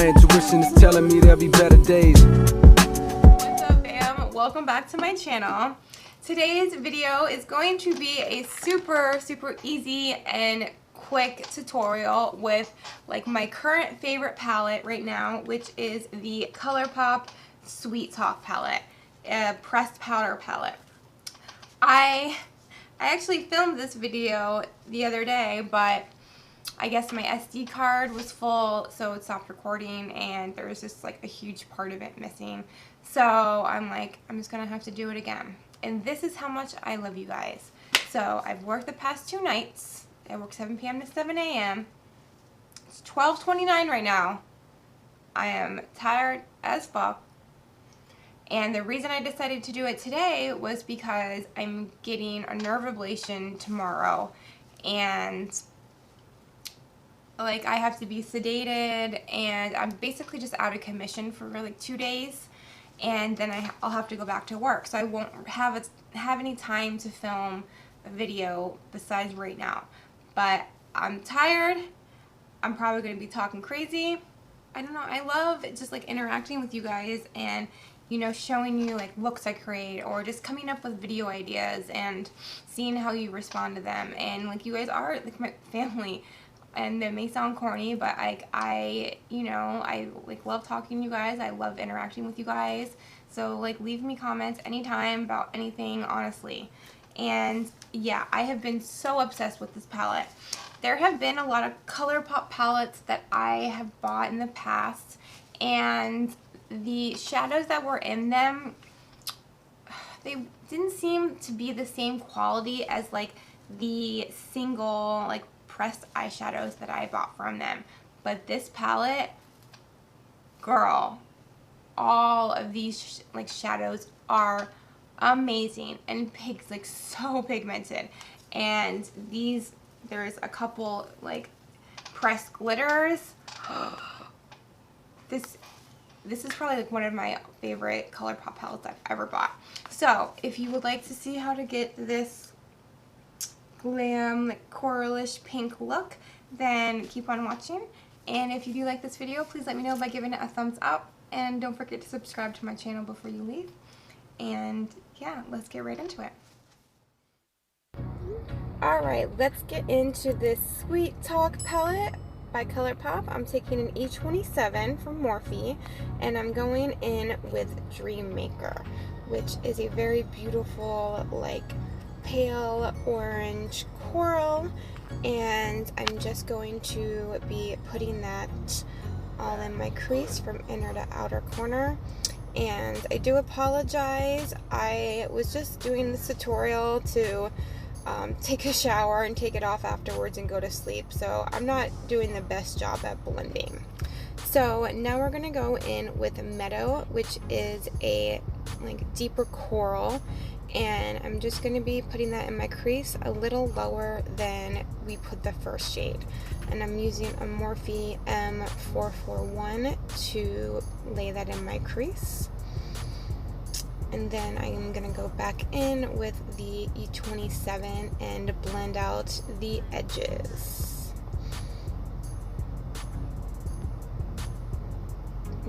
My intuition is telling me there'll be better days. What's up, fam? Welcome back to my channel. Today's video is going to be a super easy and quick tutorial with like my current favorite palette right now, which is the Colourpop Sweet Talk palette, a pressed powder palette. I actually filmed this video the other day, but I guess my SD card was full, so it stopped recording, and there was just like a huge part of it missing. So I'm like, I'm just gonna have to do it again. And this is how much I love you guys. So I've worked the past 2 nights. I work 7 p.m. to 7 a.m. It's 12:29 right now. I am tired as fuck. And the reason I decided to do it today was because I'm getting a nerve ablation tomorrow, and like I have to be sedated, and I'm basically just out of commission for like 2 days, and then I'll have to go back to work, so I won't have any time to film a video besides right now. But I'm tired. I'm probably going to be talking crazy. I don't know. I love just like interacting with you guys and, you know, showing you like looks I create, or just coming up with video ideas and seeing how you respond to them. And like, you guys are like my family. And it may sound corny, but I like love talking to you guys. I love interacting with you guys. So like, leave me comments anytime about anything, honestly. And yeah, I have been so obsessed with this palette. There have been a lot of Colourpop palettes that I have bought in the past, and the shadows that were in them, they didn't seem to be the same quality as like the single like pressed eyeshadows that I bought from them. But this palette, girl, all of these like shadows are amazing, and like so pigmented. And these, there's a couple like pressed glitters. This is probably like one of my favorite Colourpop palettes I've ever bought. So if you would like to see how to get this glam like coralish pink look, then keep on watching. And if you do like this video, please let me know by giving it a thumbs up, and don't forget to subscribe to my channel before you leave. And yeah, let's get right into it. Alright, let's get into this Sweet Talk palette by Colourpop. I'm taking an E27 from Morphe, and I'm going in with Dream Maker, which is a very beautiful like pale orange coral, and I'm just going to be putting that all in my crease from inner to outer corner. And I do apologize, I was just doing this tutorial to take a shower and take it off afterwards and go to sleep, so I'm not doing the best job at blending. So now we're going to go in with Meadow, which is a like deeper coral, and I'm just going to be putting that in my crease a little lower than we put the first shade. And I'm using a Morphe M441 to lay that in my crease. And then I am going to go back in with the E27 and blend out the edges.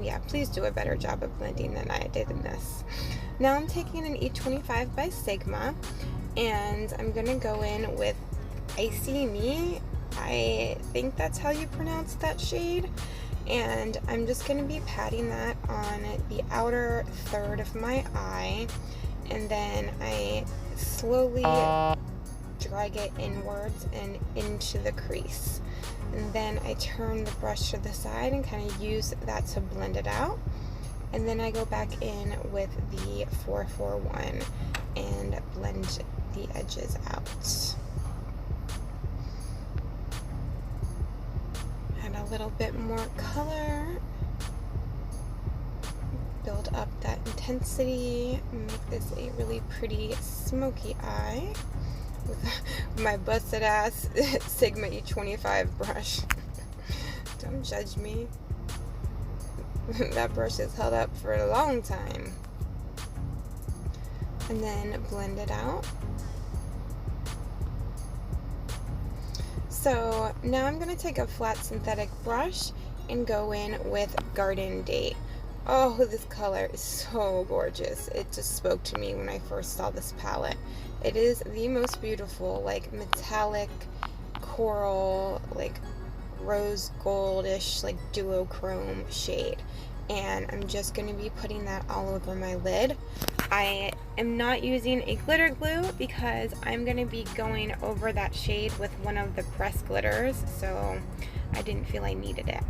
Yeah, please do a better job of blending than I did in this. Now I'm taking an E25 by Sigma, and I'm going to go in with Icy Me. I think that's how you pronounce that shade. And I'm just going to be patting that on the outer third of my eye, and then I slowly drag it inwards and into the crease. And then I turn the brush to the side and kind of use that to blend it out. And then I go back in with the 441 and blend the edges out. Add a little bit more color. Build up that intensity. Make this a really pretty smoky eye with my busted ass Sigma E25 brush. Don't judge me. That brush has held up for a long time. And then blend it out. So now I'm going to take a flat synthetic brush and go in with Garden Date. Oh, this color is so gorgeous. It just spoke to me when I first saw this palette. It is the most beautiful, like metallic coral, like rose goldish, like duochrome shade. And I'm just going to be putting that all over my lid. I am not using a glitter glue because I'm going to be going over that shade with one of the pressed glitters, so I didn't feel I needed it.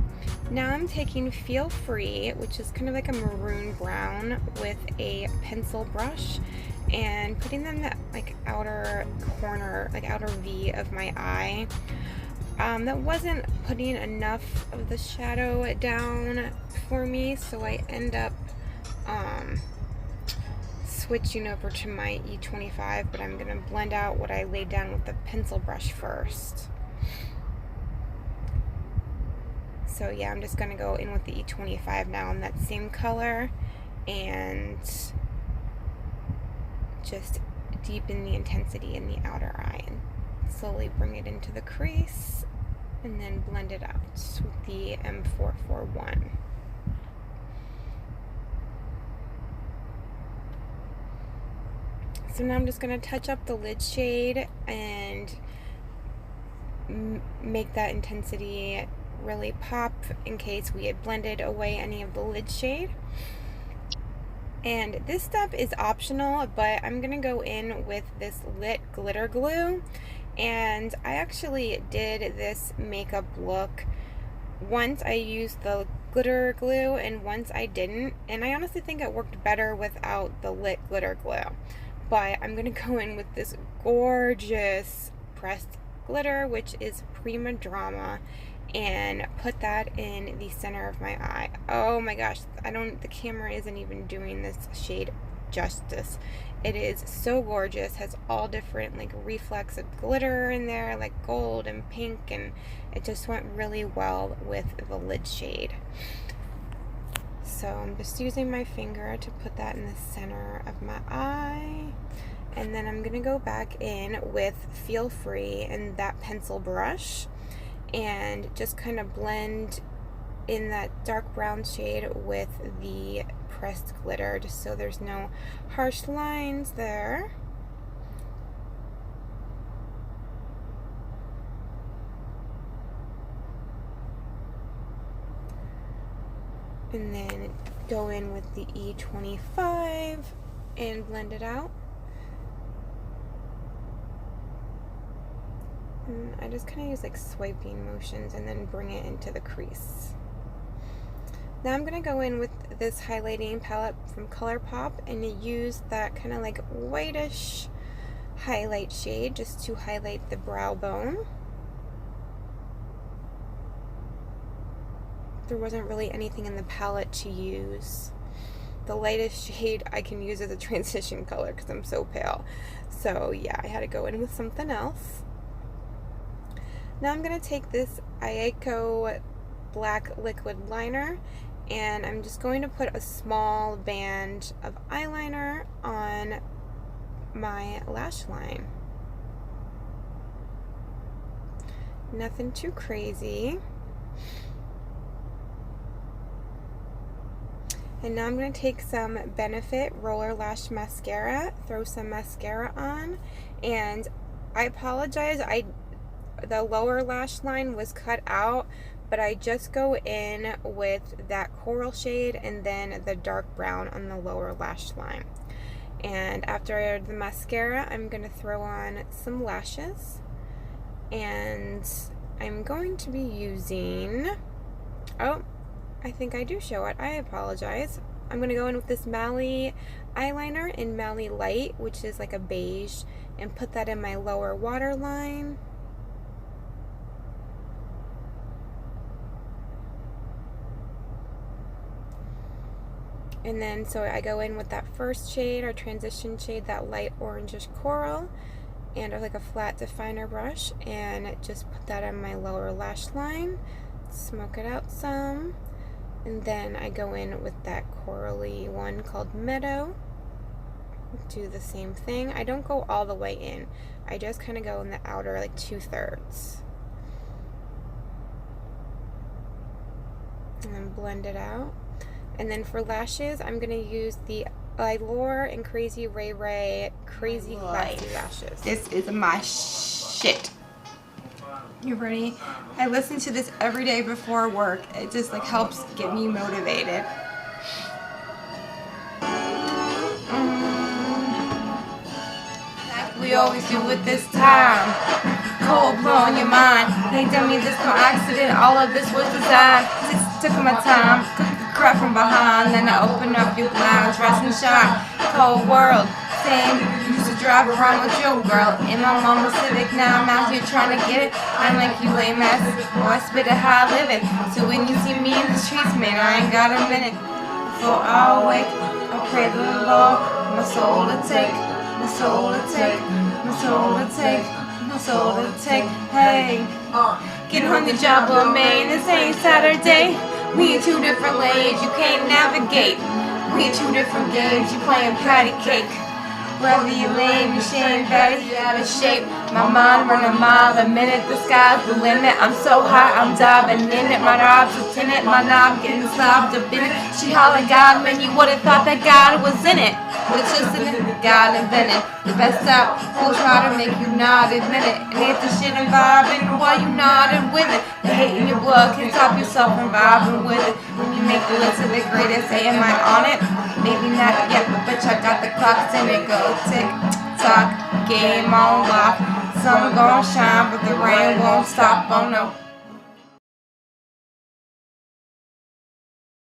Now I'm taking Feel Free, which is kind of like a maroon brown, with a pencil brush and putting them in that like outer corner, like outer V of my eye. That wasn't putting enough of the shadow down for me, so I end up switching over to my E25, but I'm going to blend out what I laid down with the pencil brush first. So yeah, I'm just going to go in with the E25 now in that same color and just deepen the intensity in the outer eye and slowly bring it into the crease and then blend it out with the M441. So now I'm just going to touch up the lid shade and make that intensity really pop in case we had blended away any of the lid shade. And this step is optional, but I'm going to go in with this lit glitter glue. And I actually did this makeup look. Once I used the glitter glue and once I didn't. And I honestly think it worked better without the lit glitter glue. But I'm going to go in with this gorgeous pressed glitter, which is Prima Drama, and put that in the center of my eye. Oh my gosh, the camera isn't even doing this shade justice. It is so gorgeous, has all different like reflects of glitter in there, like gold and pink, and it just went really well with the lid shade. So I'm just using my finger to put that in the center of my eye. And then I'm going to go back in with Feel Free and that pencil brush and just kind of blend in that dark brown shade with the pressed glitter, just so there's no harsh lines there. And then go in with the E25 and blend it out. And I just kind of use like swiping motions and then bring it into the crease. Now I'm going to go in with this highlighting palette from Colourpop and use that kind of like whitish highlight shade just to highlight the brow bone. There wasn't really anything in the palette to use. The lightest shade I can use as a transition color because I'm so pale. So yeah, I had to go in with something else. Now I'm going to take this EYEKO black liquid liner and I'm just going to put a small band of eyeliner on my lash line. Nothing too crazy. And now I'm going to take some Benefit Roller Lash Mascara, throw some mascara on, and I apologize, the lower lash line was cut out, but I just go in with that coral shade and then the dark brown on the lower lash line. And after the mascara, I'm going to throw on some lashes, and I'm going to be using, oh, I think I do show it. I apologize. I'm going to go in with this Mally eyeliner in Mally Light, which is like a beige, and put that in my lower waterline. And then, so I go in with that first shade, or transition shade, that light orangish coral, and like a flat definer brush, and just put that on my lower lash line, smoke it out some. And then I go in with that corally one called Meadow. Do the same thing. I don't go all the way in. I just kind of go in the outer, like 2/3. and then blend it out. And then for lashes, I'm going to use the EYELURE and CRAZYRAYRAY Crazy Classy Lashes. This is my shit. You ready? I listen to this every day before work. It just like helps get me motivated. Like we always do with this time. Cold blowing your mind. They tell me this no accident. All of this was designed. Just took my time. Cook the crap from behind. Then I open up your blinds. Rise and shine. Cold world. Same. Used to drive around with your girl in my mama's Civic. Now I'm out here trying to get it. I'm like you lame ass. Oh, I spit a high living. So when you see me in the streets, man, I ain't got a minute. Before I wake, I pray to the Lord. My soul to take. My soul to take. My soul to take. My soul to take. Hey, get on the job with me. This ain't Saturday. We in two different lanes. You can't navigate. We in two different games. You playing patty cake. Whether you lame, you shame, Betty, out of shape. My mind run a mile a minute, the sky's the limit. I'm so high, I'm diving in it. My knob's a tenant, my knob getting slobbed up in it. She hollering God, man, you would've thought that God was in it. But it's just in it, God invented the best out. We'll try to make you not admit it. And if the shit and vibing while you nodding with it. The hate in your blood can stop yourself from vibing with it. When you make the list of the greatest, say, am I on it? Maybe not yet, but bitch, I got the clocks and it goes tick tock. Game on lock. Sun gon' shine, but the rain won't stop. Oh no.